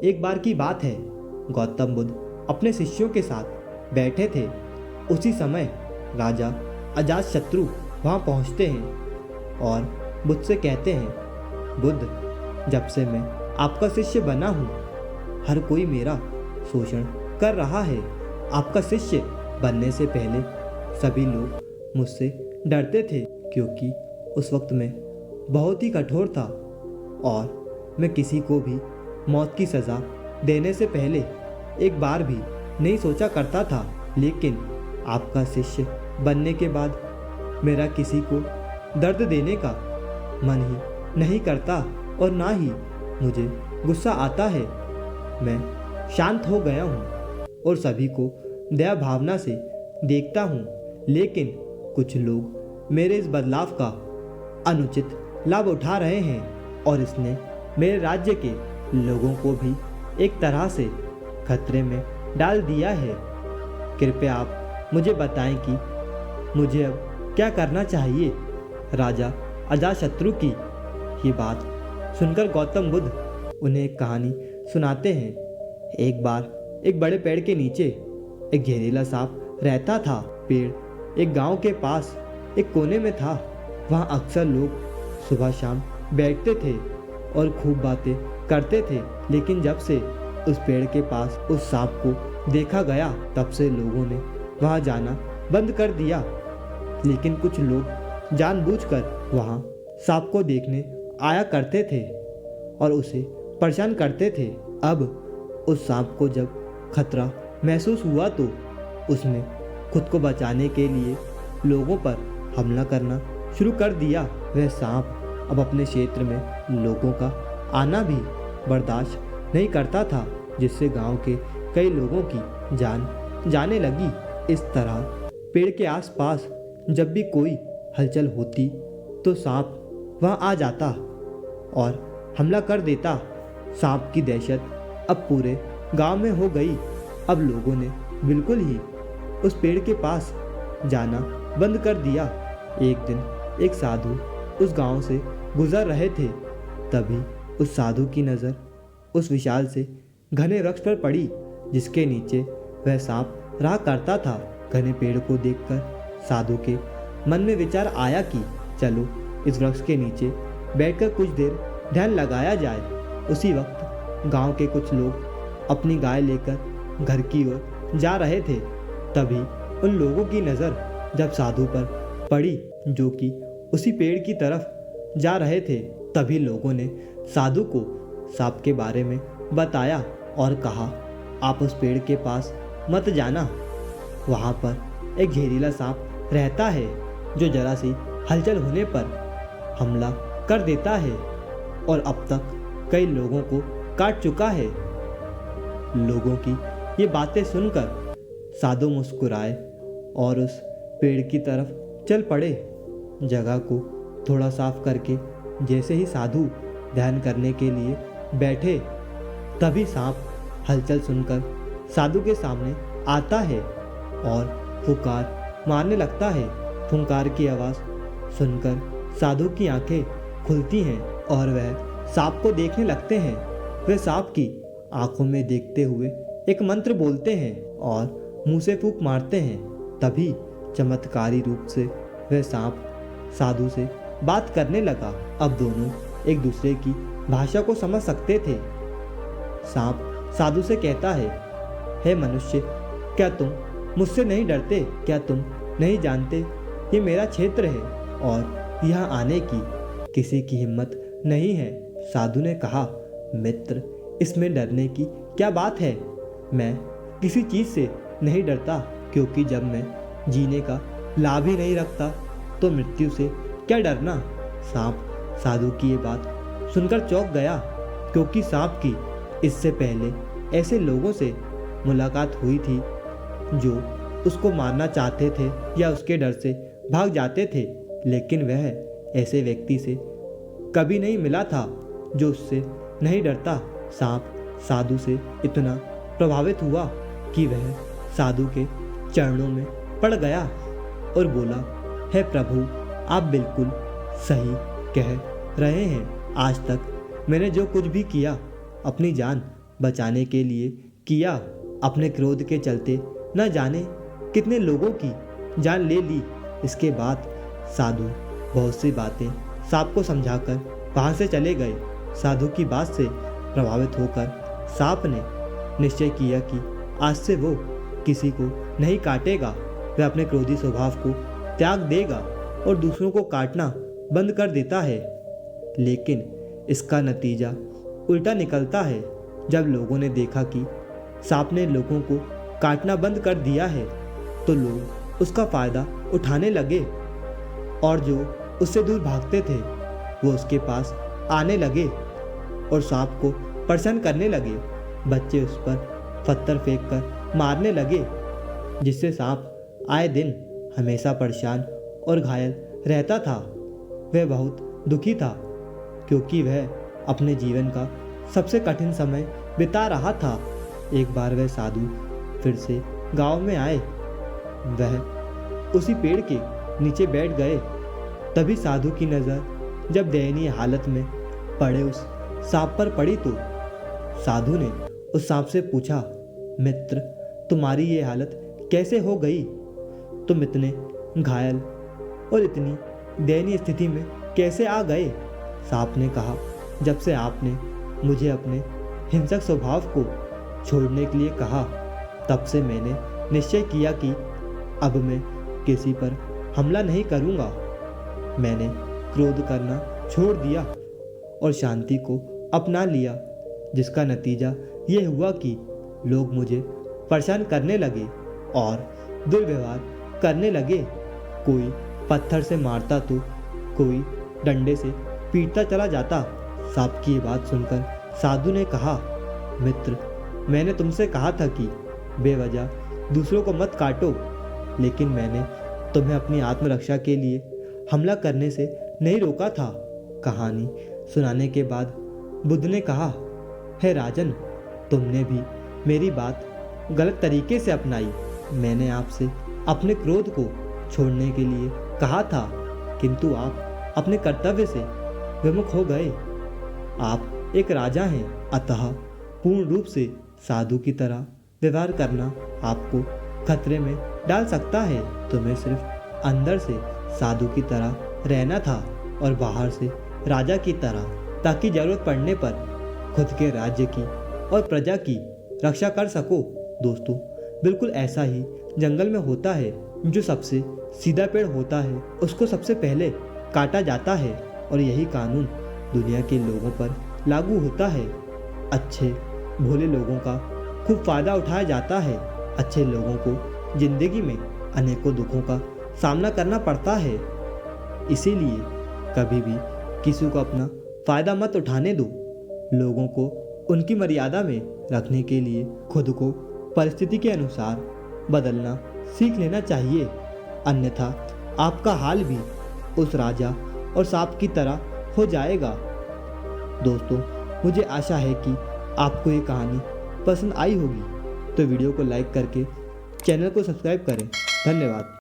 एक बार की बात है, गौतम बुद्ध अपने शिष्यों के साथ बैठे थे। उसी समय राजा अजातशत्रु वहाँ पहुँचते हैं और बुद्ध से कहते हैं, बुद्ध, जब से मैं आपका शिष्य बना हूँ, हर कोई मेरा शोषण कर रहा है। आपका शिष्य बनने से पहले सभी लोग मुझसे डरते थे, क्योंकि उस वक्त मैं बहुत ही कठोर था और मैं किसी को भी मौत की सज़ा देने से पहले एक बार भी नहीं सोचा करता था। लेकिन आपका शिष्य बनने के बाद मेरा किसी को दर्द देने का मन ही नहीं करता और ना ही मुझे गुस्सा आता है। मैं शांत हो गया हूँ और सभी को दया भावना से देखता हूँ। लेकिन कुछ लोग मेरे इस बदलाव का अनुचित लाभ उठा रहे हैं और इसने मेरे राज्य के लोगों को भी एक तरह से खतरे में डाल दिया है। कृपया आप मुझे बताएं कि मुझे अब क्या करना चाहिए। राजा अजातशत्रु की ये बात सुनकर गौतम बुद्ध उन्हें एक कहानी सुनाते हैं। एक बार एक बड़े पेड़ के नीचे एक जहरीला सांप रहता था। पेड़ एक गांव के पास एक कोने में था। वहाँ अक्सर लोग सुबह शाम बैठते थे और खूब बातें करते थे। लेकिन जब से उस पेड़ के पास उस सांप को देखा गया, तब से लोगों ने वहाँ जाना बंद कर दिया। लेकिन कुछ लोग जानबूझकर वहाँ सांप को देखने आया करते थे और उसे परेशान करते थे। अब उस सांप को जब खतरा महसूस हुआ तो उसने खुद को बचाने के लिए लोगों पर हमला करना शुरू कर दिया। वह सांप अब अपने क्षेत्र में लोगों का आना भी बर्दाश्त नहीं करता था, जिससे गांव के कई लोगों की जान जाने लगी। इस तरह पेड़ के आसपास जब भी कोई हलचल होती तो सांप वहां आ जाता और हमला कर देता। सांप की दहशत अब पूरे गांव में हो गई। अब लोगों ने बिल्कुल ही उस पेड़ के पास जाना बंद कर दिया। एक दिन एक साधु उस गांव से गुजर रहे थे। तभी उस साधु की नज़र उस विशाल से घने वृक्ष पर पड़ी, जिसके नीचे वह सांप रहा करता था। घने पेड़ को देखकर साधु के मन में विचार आया कि चलो इस वृक्ष के नीचे बैठकर कुछ देर ध्यान लगाया जाए। उसी वक्त गांव के कुछ लोग अपनी गाय लेकर घर की ओर जा रहे थे। तभी उन लोगों की नज़र जब साधु पर पड़ी, जो कि उसी पेड़ की तरफ जा रहे थे। तभी लोगों ने साधु को सांप के बारे में बताया और कहा, आप उस पेड़ के पास मत जाना, वहाँ पर एक जहरीला सांप रहता है जो जरा सी हलचल होने पर हमला कर देता है और अब तक कई लोगों को काट चुका है। लोगों की ये बातें सुनकर साधु मुस्कुराए और उस पेड़ की तरफ चल पड़े। जगह को थोड़ा साफ करके जैसे ही साधु ध्यान करने के लिए बैठे, तभी सांप हलचल सुनकर साधु के सामने आता है और फुकार मारने लगता है। फुंकार की आवाज़ सुनकर साधु की आंखें खुलती हैं और वह सांप को देखने लगते हैं। वे सांप की आंखों में देखते हुए एक मंत्र बोलते हैं और मुंह से फूंक मारते हैं। तभी चमत्कारी रूप से वह सांप साधु से बात करने लगा। अब दोनों एक दूसरे की भाषा को समझ सकते थे। सांप साधु से कहता है, हे मनुष्य, क्या तुम मुझसे नहीं डरते? क्या तुम नहीं जानते ये मेरा क्षेत्र है और यहाँ आने की किसी की हिम्मत नहीं है? साधु ने कहा, मित्र, इसमें डरने की क्या बात है? मैं किसी चीज़ से नहीं डरता, क्योंकि जब मैं जीने का लाभ ही नहीं रखता तो मृत्यु से क्या डरना? सांप साधु की ये बात सुनकर चौंक गया, क्योंकि सांप की इससे पहले ऐसे लोगों से मुलाकात हुई थी जो उसको मारना चाहते थे या उसके डर से भाग जाते थे, लेकिन वह ऐसे व्यक्ति से कभी नहीं मिला था जो उससे नहीं डरता। सांप साधु से इतना प्रभावित हुआ कि वह साधु के चरणों में पड़ गया और बोला, हे प्रभु, आप बिल्कुल सही कह रहे हैं। आज तक मैंने जो कुछ भी किया अपनी जान बचाने के लिए किया। अपने क्रोध के चलते न जाने कितने लोगों की जान ले ली। इसके बाद साधु बहुत सी बातें सांप को समझाकर वहाँ से चले गए। साधु की बात से प्रभावित होकर सांप ने निश्चय किया कि आज से वो किसी को नहीं काटेगा। वह अपने क्रोधी स्वभाव को त्याग देगा और दूसरों को काटना बंद कर देता है। लेकिन इसका नतीजा उल्टा निकलता है। जब लोगों ने देखा कि सांप ने लोगों को काटना बंद कर दिया है तो लोग उसका फ़ायदा उठाने लगे और जो उससे दूर भागते थे वो उसके पास आने लगे और सांप को परेशान करने लगे। बच्चे उस पर पत्थर फेंक कर मारने लगे, जिससे सांप आए दिन हमेशा परेशान और घायल रहता था। वह बहुत दुखी था क्योंकि वह अपने जीवन का सबसे कठिन समय बिता रहा था। एक बार वह साधु फिर से गांव में आए। वह उसी पेड़ के नीचे बैठ गए। तभी साधु की नज़र जब दयनीय हालत में पड़े उस सांप पर पड़ी तो साधु ने उस सांप से पूछा, मित्र, तुम्हारी ये हालत कैसे हो गई? तुम इतने घायल और इतनी दयनीय स्थिति में कैसे आ गए? सांप ने कहा, जब से आपने मुझे अपने हिंसक स्वभाव को छोड़ने के लिए कहा तब से मैंने निश्चय किया कि अब मैं किसी पर हमला नहीं करूँगा। मैंने क्रोध करना छोड़ दिया और शांति को अपना लिया, जिसका नतीजा ये हुआ कि लोग मुझे परेशान करने लगे और दुर्व्यवहार करने लगे। कोई पत्थर से मारता तो कोई डंडे से पीटता चला जाता। सांप की ये बात सुनकर साधु ने कहा, मित्र, मैंने तुमसे कहा था कि बेवजह दूसरों को मत काटो, लेकिन मैंने तुम्हें अपनी आत्मरक्षा के लिए हमला करने से नहीं रोका था। कहानी सुनाने के बाद बुद्ध ने कहा, हे राजन, तुमने भी मेरी बात गलत तरीके से अपनाई। मैंने आपसे अपने क्रोध को छोड़ने के लिए कहा था, किंतु आप अपने कर्तव्य से विमुख हो गए। आप एक राजा हैं, अतः पूर्ण रूप से साधु की तरह व्यवहार करना आपको खतरे में डाल सकता है। तुम्हें सिर्फ अंदर से साधु की तरह रहना था और बाहर से राजा की तरह, ताकि जरूरत पड़ने पर खुद के राज्य की और प्रजा की रक्षा कर सको। दोस्तों, बिल्कुल ऐसा ही जंगल में होता है। जो सबसे सीधा पेड़ होता है उसको सबसे पहले काटा जाता है और यही कानून दुनिया के लोगों पर लागू होता है। अच्छे भोले लोगों का खूब फायदा उठाया जाता है। अच्छे लोगों को जिंदगी में अनेकों दुखों का सामना करना पड़ता है। इसीलिए कभी भी किसी को अपना फायदा मत उठाने दो। लोगों को उनकी मर्यादा में रखने के लिए खुद को परिस्थिति के अनुसार बदलना सीख लेना चाहिए, अन्यथा आपका हाल भी उस राजा और सांप की तरह हो जाएगा। दोस्तों, मुझे आशा है कि आपको ये कहानी पसंद आई होगी, तो वीडियो को लाइक करके चैनल को सब्सक्राइब करें। धन्यवाद।